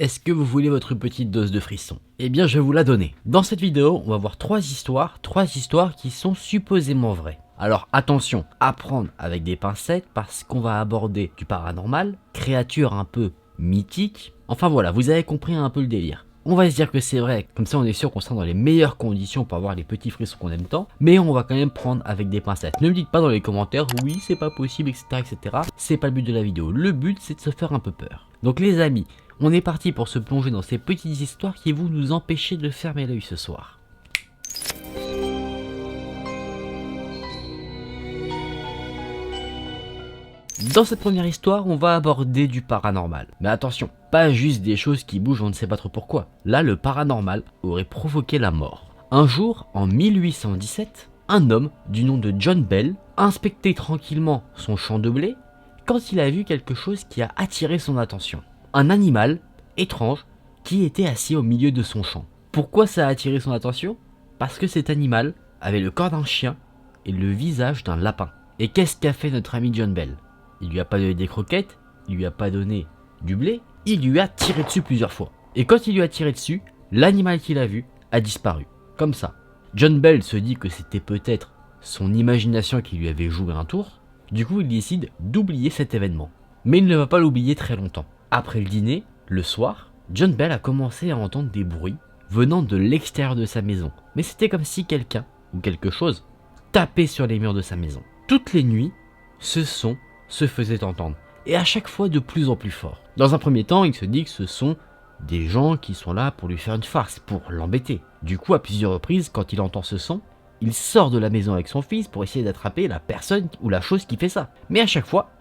Est-ce que vous voulez votre petite dose de frisson? Eh bien je vais vous la donner. Dans cette vidéo, on va voir trois histoires qui sont supposément vraies. Alors attention, à prendre avec des pincettes parce qu'on va aborder du paranormal, créatures un peu mythiques. Enfin voilà, vous avez compris un peu le délire. On va se dire que c'est vrai, comme ça on est sûr qu'on sera dans les meilleures conditions pour avoir les petits frissons qu'on aime tant, mais on va quand même prendre avec des pincettes. Ne me dites pas dans les commentaires, oui c'est pas possible, etc. C'est pas le but de la vidéo, le but c'est de se faire un peu peur. Donc les amis, on est parti pour se plonger dans ces petites histoires qui vont nous empêcher de fermer l'œil ce soir. Dans cette première histoire, on va aborder du paranormal. Mais attention, pas juste des choses qui bougent, on ne sait pas trop pourquoi. Là, le paranormal aurait provoqué la mort. Un jour, en 1817, un homme du nom de John Bell inspectait tranquillement son champ de blé quand il a vu quelque chose qui a attiré son attention. Un animal étrange qui était assis au milieu de son champ. Pourquoi ça a attiré son attention? Parce que cet animal avait le corps d'un chien et le visage d'un lapin. Et qu'est-ce qu'a fait notre ami John Bell? Il lui a pas donné des croquettes, il lui a pas donné du blé, il lui a tiré dessus plusieurs fois. Et quand il lui a tiré dessus, l'animal qu'il a vu a disparu. Comme ça. John Bell se dit que c'était peut-être son imagination qui lui avait joué un tour. Du coup, il décide d'oublier cet événement. Mais il ne va pas l'oublier très longtemps. Après le dîner, le soir, John Bell a commencé à entendre des bruits venant de l'extérieur de sa maison. Mais c'était comme si quelqu'un, ou quelque chose, tapait sur les murs de sa maison. Toutes les nuits, ce son se faisait entendre, et à chaque fois de plus en plus fort. Dans un premier temps, il se dit que ce sont des gens qui sont là pour lui faire une farce, pour l'embêter. Du coup, à plusieurs reprises, quand il entend ce son, il sort de la maison avec son fils pour essayer d'attraper la personne ou la chose qui fait ça. Mais à chaque fois,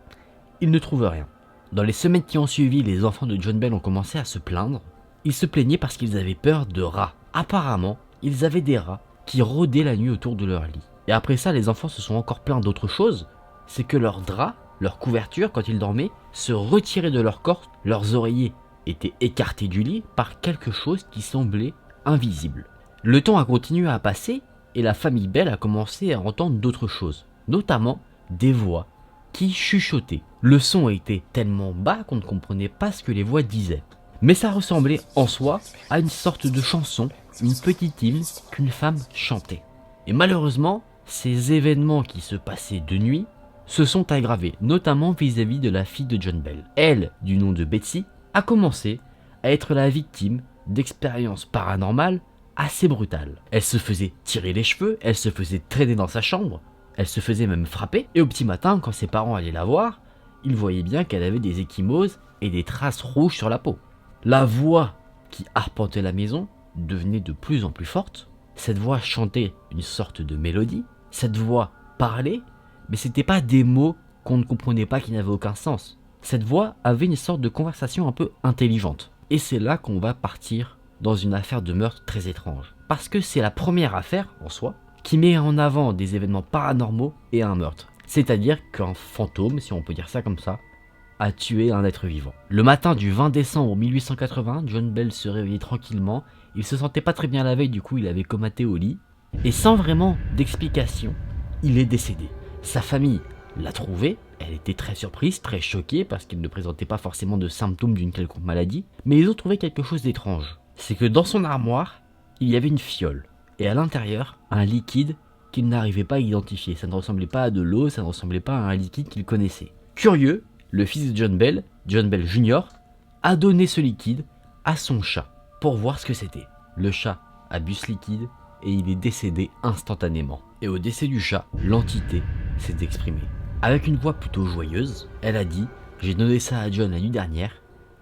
il ne trouve rien. Dans les semaines qui ont suivi, les enfants de John Bell ont commencé à se plaindre. Ils se plaignaient parce qu'ils avaient peur de rats. Apparemment, ils avaient des rats qui rôdaient la nuit autour de leur lit. Et après ça, les enfants se sont encore plaints d'autre chose, c'est que leurs draps, leur couverture, quand ils dormaient, se retiraient de leur corps, leurs oreillers étaient écartés du lit par quelque chose qui semblait invisible. Le temps a continué à passer et la famille Bell a commencé à entendre d'autres choses, notamment des voix qui chuchotaient. Le son était tellement bas qu'on ne comprenait pas ce que les voix disaient. Mais ça ressemblait en soi à une sorte de chanson, une petite hymne qu'une femme chantait. Et malheureusement, ces événements qui se passaient de nuit se sont aggravés, notamment vis-à-vis de la fille de John Bell. Elle, du nom de Betsy, a commencé à être la victime d'expériences paranormales assez brutales. Elle se faisait tirer les cheveux, elle se faisait traîner dans sa chambre, elle se faisait même frapper, et au petit matin, quand ses parents allaient la voir, ils voyaient bien qu'elle avait des ecchymoses et des traces rouges sur la peau. La voix qui arpentait la maison devenait de plus en plus forte, cette voix chantait une sorte de mélodie, cette voix parlait, mais c'était pas des mots qu'on ne comprenait pas, qui n'avaient aucun sens. Cette voix avait une sorte de conversation un peu intelligente. Et c'est là qu'on va partir dans une affaire de meurtre très étrange. Parce que c'est la première affaire, en soi, qui met en avant des événements paranormaux et un meurtre. C'est-à-dire qu'un fantôme, si on peut dire ça comme ça, a tué un être vivant. Le matin du 20 décembre 1880, John Bell se réveillait tranquillement. Il se sentait pas très bien la veille, du coup il avait comaté au lit. Et sans vraiment d'explication, il est décédé. Sa famille l'a trouvé, elle était très surprise, très choquée parce qu'il ne présentait pas forcément de symptômes d'une quelconque maladie, mais ils ont trouvé quelque chose d'étrange. C'est que dans son armoire, il y avait une fiole, et à l'intérieur, un liquide qu'ils n'arrivaient pas à identifier. Ça ne ressemblait pas à de l'eau, ça ne ressemblait pas à un liquide qu'ils connaissaient. Curieux, le fils de John Bell Jr., a donné ce liquide à son chat pour voir ce que c'était. Le chat a bu ce liquide et il est décédé instantanément. Et au décès du chat, l'entité s'est exprimée. Avec une voix plutôt joyeuse, elle a dit « J'ai donné ça à John la nuit dernière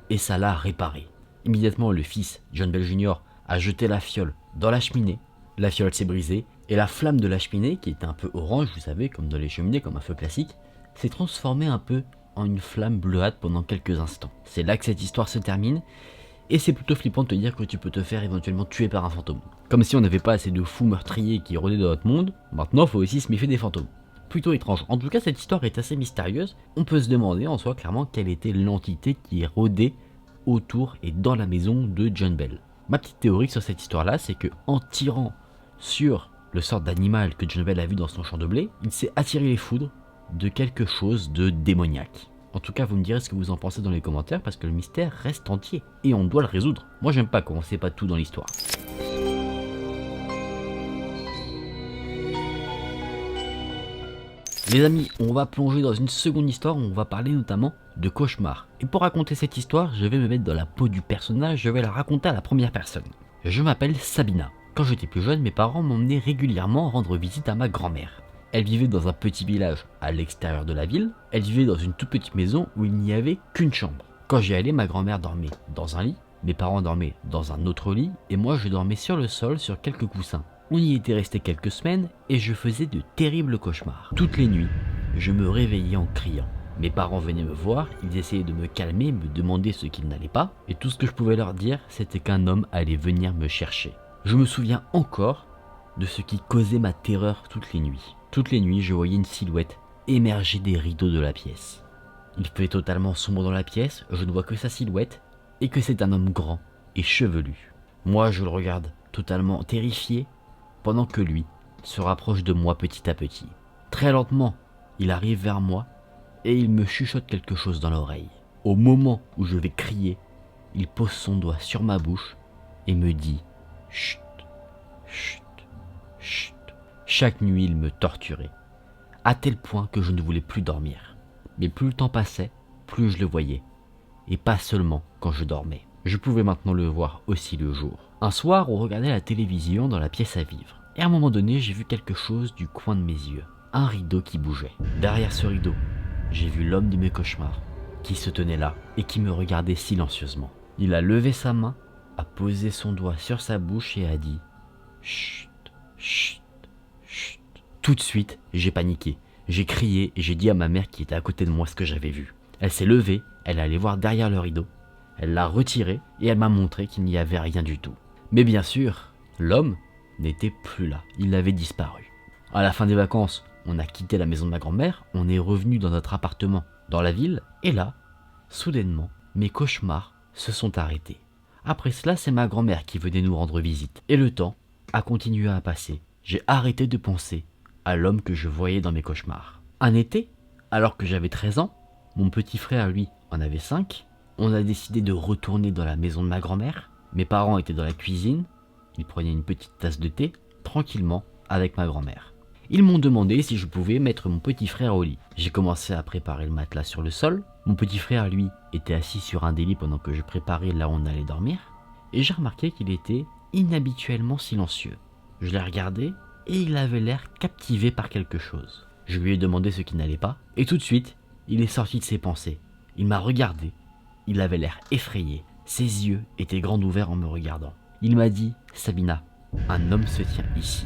et ça l'a réparé ». Immédiatement, le fils, John Bell Jr., a jeté la fiole dans la cheminée. La fiole s'est brisée et la flamme de la cheminée, qui était un peu orange, vous savez, comme dans les cheminées, comme un feu classique, s'est transformée un peu en une flamme bleuâtre pendant quelques instants. C'est là que cette histoire se termine. Et c'est plutôt flippant de te dire que tu peux te faire éventuellement tuer par un fantôme. Comme si on n'avait pas assez de fous meurtriers qui rôdaient dans notre monde, maintenant il faut aussi se méfier des fantômes. Plutôt étrange. En tout cas, cette histoire est assez mystérieuse. On peut se demander en soi clairement quelle était l'entité qui rôdait autour et dans la maison de John Bell. Ma petite théorie sur cette histoire-là, c'est que en tirant sur le sort d'animal que John Bell a vu dans son champ de blé, il s'est attiré les foudres de quelque chose de démoniaque. En tout cas, vous me direz ce que vous en pensez dans les commentaires parce que le mystère reste entier et on doit le résoudre. Moi, j'aime pas quand on sait pas tout dans l'histoire. Les amis, on va plonger dans une seconde histoire où on va parler notamment de cauchemars. Et pour raconter cette histoire, je vais me mettre dans la peau du personnage, je vais la raconter à la première personne. Je m'appelle Sabina. Quand j'étais plus jeune, mes parents m'emmenaient régulièrement rendre visite à ma grand-mère. Elle vivait dans un petit village à l'extérieur de la ville. Elle vivait dans une toute petite maison où il n'y avait qu'une chambre. Quand j'y allais, ma grand-mère dormait dans un lit, mes parents dormaient dans un autre lit et moi je dormais sur le sol sur quelques coussins. On y était resté quelques semaines et je faisais de terribles cauchemars. Toutes les nuits, je me réveillais en criant. Mes parents venaient me voir, ils essayaient de me calmer, me demander ce qui n'allait pas, et tout ce que je pouvais leur dire, c'était qu'un homme allait venir me chercher. Je me souviens encore de ce qui causait ma terreur toutes les nuits. Toutes les nuits, je voyais une silhouette émerger des rideaux de la pièce. Il fait totalement sombre dans la pièce, je ne vois que sa silhouette, et que c'est un homme grand et chevelu. Moi, je le regarde totalement terrifié, pendant que lui se rapproche de moi petit à petit. Très lentement, il arrive vers moi et il me chuchote quelque chose dans l'oreille. Au moment où je vais crier, il pose son doigt sur ma bouche et me dit « Chut, chut, chut ». Chaque nuit, il me torturait, à tel point que je ne voulais plus dormir. Mais plus le temps passait, plus je le voyais, et pas seulement quand je dormais. Je pouvais maintenant le voir aussi le jour. Un soir, on regardait la télévision dans la pièce à vivre. Et à un moment donné, j'ai vu quelque chose du coin de mes yeux. Un rideau qui bougeait. Derrière ce rideau, j'ai vu l'homme de mes cauchemars qui se tenait là et qui me regardait silencieusement. Il a levé sa main, a posé son doigt sur sa bouche et a dit « Chut, chut, chut ». Tout de suite, j'ai paniqué. J'ai crié et j'ai dit à ma mère qui était à côté de moi ce que j'avais vu. Elle s'est levée, elle allait voir derrière le rideau. Elle l'a retiré et elle m'a montré qu'il n'y avait rien du tout. Mais bien sûr, l'homme n'était plus là, il avait disparu. À la fin des vacances, on a quitté la maison de ma grand-mère, on est revenu dans notre appartement dans la ville, et là, soudainement, mes cauchemars se sont arrêtés. Après cela, c'est ma grand-mère qui venait nous rendre visite, et le temps a continué à passer. J'ai arrêté de penser à l'homme que je voyais dans mes cauchemars. Un été, alors que j'avais 13 ans, mon petit frère, lui, en avait 5, on a décidé de retourner dans la maison de ma grand-mère. Mes parents étaient dans la cuisine, ils prenaient une petite tasse de thé, tranquillement, avec ma grand-mère. Ils m'ont demandé si je pouvais mettre mon petit frère au lit. J'ai commencé à préparer le matelas sur le sol. Mon petit frère, lui, était assis sur un des lits pendant que je préparais là où on allait dormir. Et j'ai remarqué qu'il était inhabituellement silencieux. Je l'ai regardé et il avait l'air captivé par quelque chose. Je lui ai demandé ce qui n'allait pas et tout de suite, il est sorti de ses pensées. Il m'a regardé. Il avait l'air effrayé. Ses yeux étaient grands ouverts en me regardant. Il m'a dit « Sabina, un homme se tient ici »,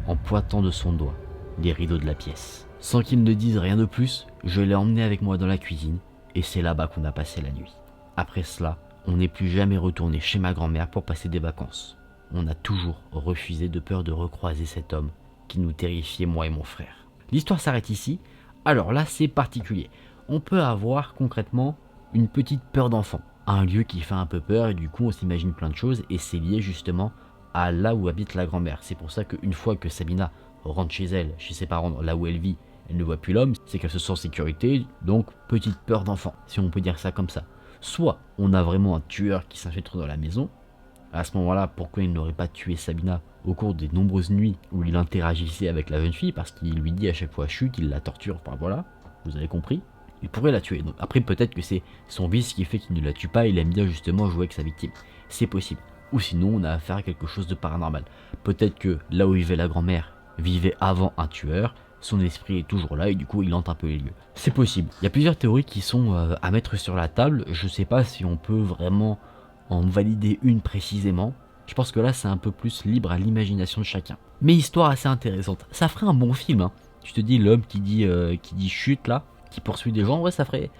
en pointant de son doigt les rideaux de la pièce. Sans qu'il ne dise rien de plus, je l'ai emmené avec moi dans la cuisine et c'est là-bas qu'on a passé la nuit. Après cela, on n'est plus jamais retourné chez ma grand-mère pour passer des vacances. On a toujours refusé de peur de recroiser cet homme qui nous terrifiait moi et mon frère. L'histoire s'arrête ici. Alors là, c'est particulier. On peut avoir concrètement une petite peur d'enfant. Un lieu qui fait un peu peur et du coup on s'imagine plein de choses et c'est lié justement à là où habite la grand-mère. C'est pour ça qu'une fois que Sabina rentre chez elle, chez ses parents, là où elle vit, elle ne voit plus l'homme, c'est qu'elle se sent en sécurité, donc petite peur d'enfant, si on peut dire ça comme ça. Soit on a vraiment un tueur qui s'infiltre dans la maison, à ce moment-là, pourquoi il n'aurait pas tué Sabina au cours des nombreuses nuits où il interagissait avec la jeune fille, parce qu'il lui dit à chaque fois chut, il la torture, enfin voilà, vous avez compris. Il pourrait la tuer. Donc, après, peut-être que c'est son vice qui fait qu'il ne la tue pas, il aime bien justement jouer avec sa victime. C'est possible. Ou sinon, on a affaire à quelque chose de paranormal. Peut-être que là où vivait la grand-mère, vivait avant un tueur, son esprit est toujours là et du coup, il hante un peu les lieux. C'est possible. Il y a plusieurs théories qui sont à mettre sur la table. Je sais pas si on peut vraiment en valider une précisément. Je pense que là, c'est un peu plus libre à l'imagination de chacun. Mais histoire assez intéressante. Ça ferait un bon film, hein. Tu te dis, l'homme qui dit chute là, qui poursuit des gens, ouais, ça ferait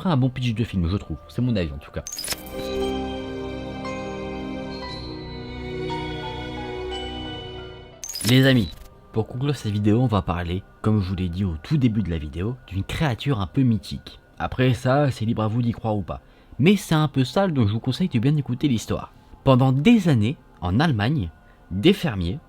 un bon pitch de film, je trouve. C'est mon avis en tout cas. Les amis, pour conclure cette vidéo, on va parler, comme je vous l'ai dit au tout début de la vidéo, d'une créature un peu mythique. Après ça, c'est libre à vous d'y croire ou pas. Mais c'est un peu sale, donc je vous conseille de bien écouter l'histoire. Pendant des années, en Allemagne, des fermiers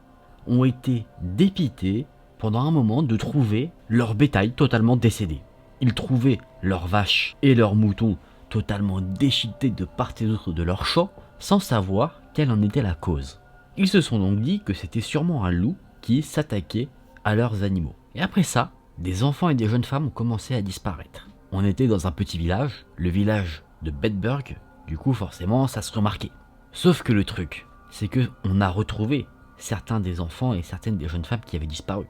ont été dépités pendant un moment de trouver leur bétail totalement décédé. Ils trouvaient leurs vaches et leurs moutons totalement déchiquetés de part et d'autre de leur champ, sans savoir quelle en était la cause. Ils se sont donc dit que c'était sûrement un loup qui s'attaquait à leurs animaux. Et après ça, des enfants et des jeunes femmes ont commencé à disparaître. On était dans un petit village, le village de Bedburg, du coup forcément ça se remarquait. Sauf que le truc, c'est que on a retrouvé certains des enfants et certaines des jeunes femmes qui avaient disparu.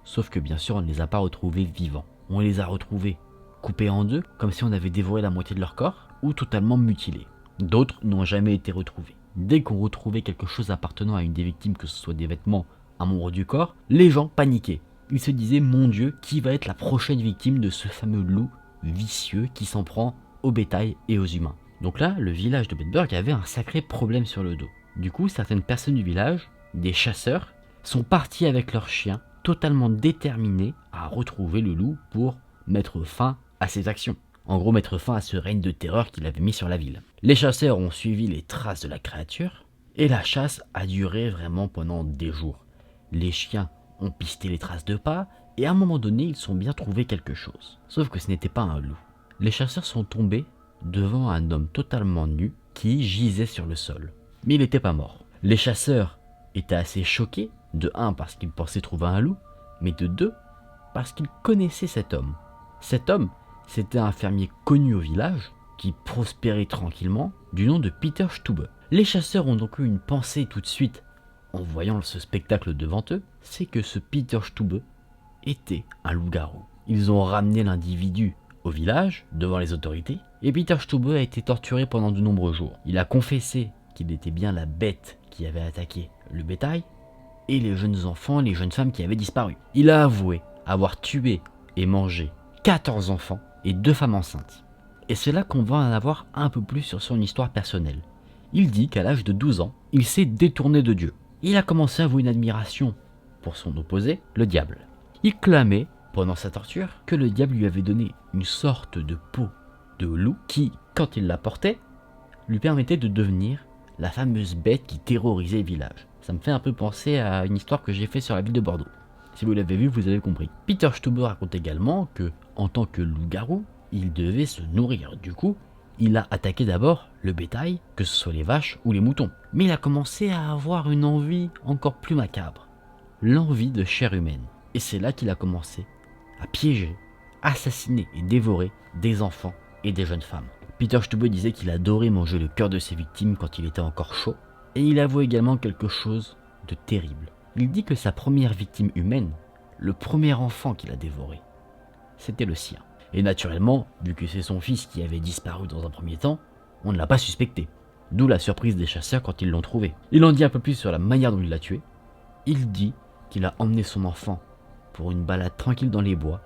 Sauf que bien sûr on ne les a pas retrouvés vivants. On les a retrouvés coupés en deux, comme si on avait dévoré la moitié de leur corps, ou totalement mutilés. D'autres n'ont jamais été retrouvés. Dès qu'on retrouvait quelque chose appartenant à une des victimes, que ce soit des vêtements, un membre du corps, les gens paniquaient. Ils se disaient, mon Dieu, qui va être la prochaine victime de ce fameux loup vicieux qui s'en prend au bétail et aux humains. Donc là, le village de Bedburg avait un sacré problème sur le dos. Du coup, certaines personnes du village, des chasseurs, sont partis avec leurs chiens, totalement déterminés à retrouver le loup pour mettre fin à ses actions. En gros, mettre fin à ce règne de terreur qu'il avait mis sur la ville. Les chasseurs ont suivi les traces de la créature, et la chasse a duré vraiment pendant des jours. Les chiens ont pisté les traces de pas, et à un moment donné, ils ont bien trouvé quelque chose. Sauf que ce n'était pas un loup. Les chasseurs sont tombés devant un homme totalement nu qui gisait sur le sol. Mais il n'était pas mort. Les chasseurs étaient assez choqués, de 1 parce qu'ils pensaient trouver un loup, mais de 2 parce qu'ils connaissaient cet homme. Cet homme, c'était un fermier connu au village, qui prospérait tranquillement, du nom de Peter Stube. Les chasseurs ont donc eu une pensée tout de suite, en voyant ce spectacle devant eux, c'est que ce Peter Stube était un loup-garou. Ils ont ramené l'individu au village, devant les autorités, et Peter Stube a été torturé pendant de nombreux jours. Il a confessé qu'il était bien la bête qui avait attaqué le bétail, et les jeunes enfants et les jeunes femmes qui avaient disparu. Il a avoué avoir tué et mangé 14 enfants et 2 femmes enceintes. Et c'est là qu'on va en avoir un peu plus sur son histoire personnelle. Il dit qu'à l'âge de 12 ans, il s'est détourné de Dieu. Il a commencé à avouer une admiration pour son opposé, le diable. Il clamait, pendant sa torture, que le diable lui avait donné une sorte de peau de loup qui, quand il la portait, lui permettait de devenir la fameuse bête qui terrorisait le village. Ça me fait un peu penser à une histoire que j'ai faite sur la ville de Bordeaux. Si vous l'avez vu, vous avez compris. Peter Stube raconte également que, en tant que loup-garou, il devait se nourrir. Du coup, il a attaqué d'abord le bétail, que ce soit les vaches ou les moutons. Mais il a commencé à avoir une envie encore plus macabre. L'envie de chair humaine. Et c'est là qu'il a commencé à piéger, assassiner et dévorer des enfants et des jeunes femmes. Peter Stube disait qu'il adorait manger le cœur de ses victimes quand il était encore chaud. Et il avoue également quelque chose de terrible. Il dit que sa première victime humaine, le premier enfant qu'il a dévoré, c'était le sien. Et naturellement, vu que c'est son fils qui avait disparu dans un premier temps, on ne l'a pas suspecté. D'où la surprise des chasseurs quand ils l'ont trouvé. Il en dit un peu plus sur la manière dont il l'a tué. Il dit qu'il a emmené son enfant pour une balade tranquille dans les bois.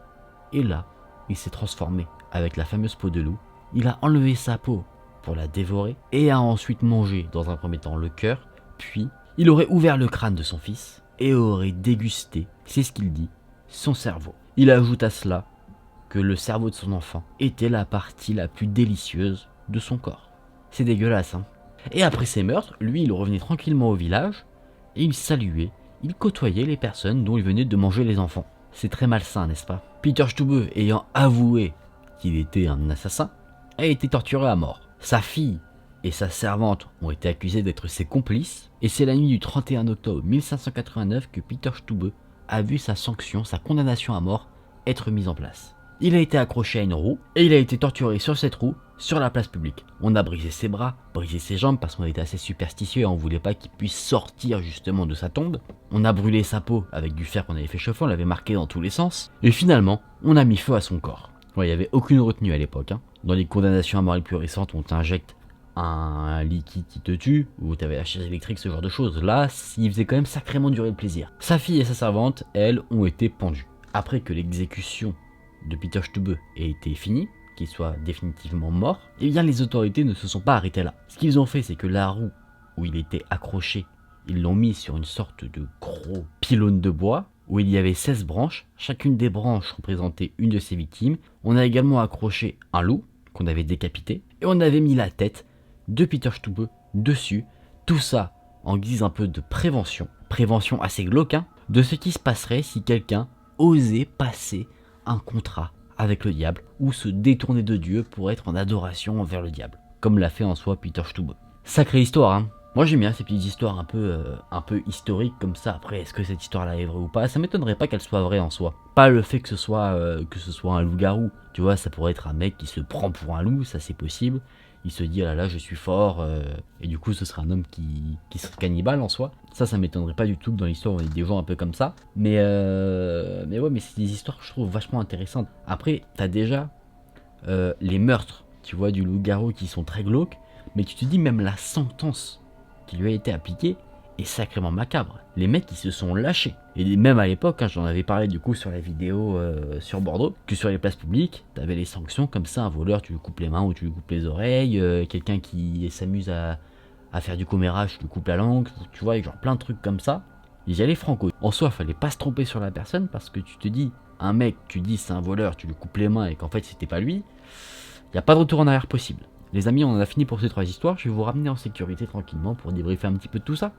Et là, il s'est transformé avec la fameuse peau de loup. Il a enlevé sa peau pour la dévorer et a ensuite mangé dans un premier temps le cœur, puis il aurait ouvert le crâne de son fils et aurait dégusté, c'est ce qu'il dit, son cerveau. Il ajoute à cela que le cerveau de son enfant était la partie la plus délicieuse de son corps. C'est dégueulasse, hein. Et après ces meurtres, lui, il revenait tranquillement au village et il saluait, il côtoyait les personnes dont il venait de manger les enfants. C'est très malsain, n'est-ce pas? Peter Stube, ayant avoué qu'il était un assassin, a été torturé à mort. Sa fille et sa servante ont été accusées d'être ses complices, et c'est la nuit du 31 octobre 1589 que Peter Stube a vu sa sanction, sa condamnation à mort, être mise en place. Il a été accroché à une roue, et il a été torturé sur cette roue, sur la place publique. On a brisé ses bras, brisé ses jambes, parce qu'on était assez superstitieux et on voulait pas qu'il puisse sortir justement de sa tombe. On a brûlé sa peau avec du fer qu'on avait fait chauffer, on l'avait marqué dans tous les sens, et finalement, on a mis feu à son corps. Ouais, il n'y avait aucune retenue à l'époque, hein. Dans les condamnations à mort les plus récentes, on t'injecte un liquide qui te tue, ou t'avais la chaise électrique, ce genre de choses. Là, il faisait quand même sacrément durer le plaisir. Sa fille et sa servante, elles, ont été pendues. Après que l'exécution de Peter Stube ait été finie, qu'il soit définitivement mort, eh bien les autorités ne se sont pas arrêtées là. Ce qu'ils ont fait, c'est que la roue où il était accroché, ils l'ont mis sur une sorte de gros pylône de bois, où il y avait 16 branches, chacune des branches représentait une de ses victimes. On a également accroché un loup, qu'on avait décapité, et on avait mis la tête de Peter Stube dessus, tout ça en guise un peu de prévention assez glauque, hein, de ce qui se passerait si quelqu'un osait passer un contrat avec le diable ou se détourner de Dieu pour être en adoration envers le diable, comme l'a fait en soi Peter Stube. Sacrée histoire, hein. Moi j'aime bien ces petites histoires un peu historiques comme ça. Après, est-ce que cette histoire-là est vraie ou pas? Ça m'étonnerait pas qu'elle soit vraie en soi. Pas le fait que ce soit un loup-garou. Tu vois, ça pourrait être un mec qui se prend pour un loup, ça c'est possible. Il se dit, ah là là, je suis fort, et du coup ce serait un homme qui serait cannibale en soi. Ça m'étonnerait pas du tout que dans l'histoire on ait des gens un peu comme ça. Mais ouais, mais c'est des histoires que je trouve vachement intéressantes. Après, t'as déjà les meurtres, tu vois, du loup-garou qui sont très glauques, mais tu te dis même la sentence qui lui a été appliquée est sacrément macabre. Les mecs ils se sont lâchés. Et même à l'époque, hein, j'en avais parlé du coup sur la vidéo sur Bordeaux, que sur les places publiques, t'avais les sanctions comme ça, un voleur tu lui coupes les mains ou tu lui coupes les oreilles, quelqu'un qui s'amuse à faire du commérage, tu lui coupes la langue, tu vois, genre plein de trucs comme ça. Ils y allaient franco. En soi, fallait pas se tromper sur la personne parce que tu te dis, un mec, tu dis c'est un voleur, tu lui coupes les mains et qu'en fait c'était pas lui, y a pas de retour en arrière possible. Les amis, on en a fini pour ces 3 histoires, je vais vous ramener en sécurité tranquillement pour débriefer un petit peu de tout ça.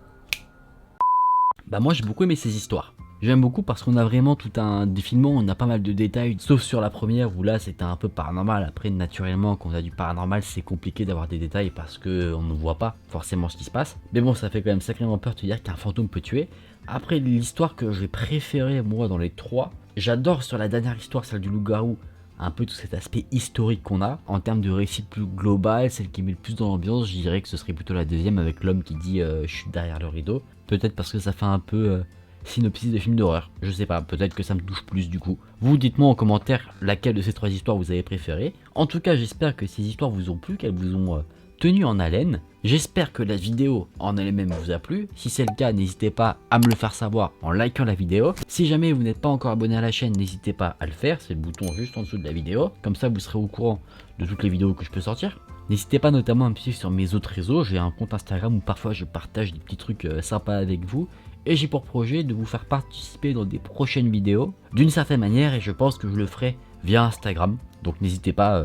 Bah moi j'ai beaucoup aimé ces histoires. J'aime beaucoup parce qu'on a vraiment tout un défilement, on a pas mal de détails, sauf sur la première où là c'était un peu paranormal. Après naturellement quand on a du paranormal c'est compliqué d'avoir des détails parce que on ne voit pas forcément ce qui se passe. Mais bon, ça fait quand même sacrément peur de te dire qu'un fantôme peut tuer. Après, l'histoire que j'ai préférée moi dans les 3, j'adore sur la dernière histoire, celle du loup-garou, un peu tout cet aspect historique qu'on a. En termes de récit plus global, celle qui met le plus dans l'ambiance, je dirais que ce serait plutôt la deuxième avec l'homme qui dit je suis derrière le rideau. Peut-être parce que ça fait un peu synopsis de film d'horreur, je sais pas, peut-être que ça me touche plus du coup. Vous dites-moi en commentaire laquelle de ces 3 histoires vous avez préféré. En tout cas, j'espère que ces histoires vous ont plu, qu'elles vous ont tenu en haleine. J'espère que la vidéo en elle-même vous a plu. Si c'est le cas, n'hésitez pas à me le faire savoir en likant la vidéo. Si jamais vous n'êtes pas encore abonné à la chaîne, n'hésitez pas à le faire, c'est le bouton juste en dessous de la vidéo. Comme ça, vous serez au courant de toutes les vidéos que je peux sortir. N'hésitez pas notamment à me suivre sur mes autres réseaux. J'ai un compte Instagram où parfois je partage des petits trucs sympas avec vous. Et j'ai pour projet de vous faire participer dans des prochaines vidéos d'une certaine manière, et je pense que je le ferai via Instagram. Donc n'hésitez pas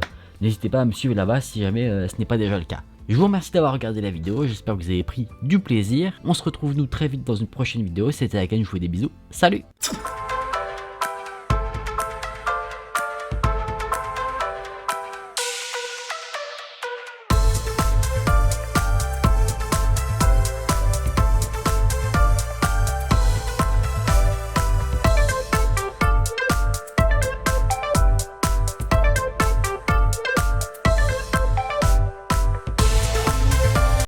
à me suivre là-bas si jamais ce n'est pas déjà le cas. Je vous remercie d'avoir regardé la vidéo, j'espère que vous avez pris du plaisir. On se retrouve nous très vite dans une prochaine vidéo. C'était Aken, je vous fais des bisous. Salut!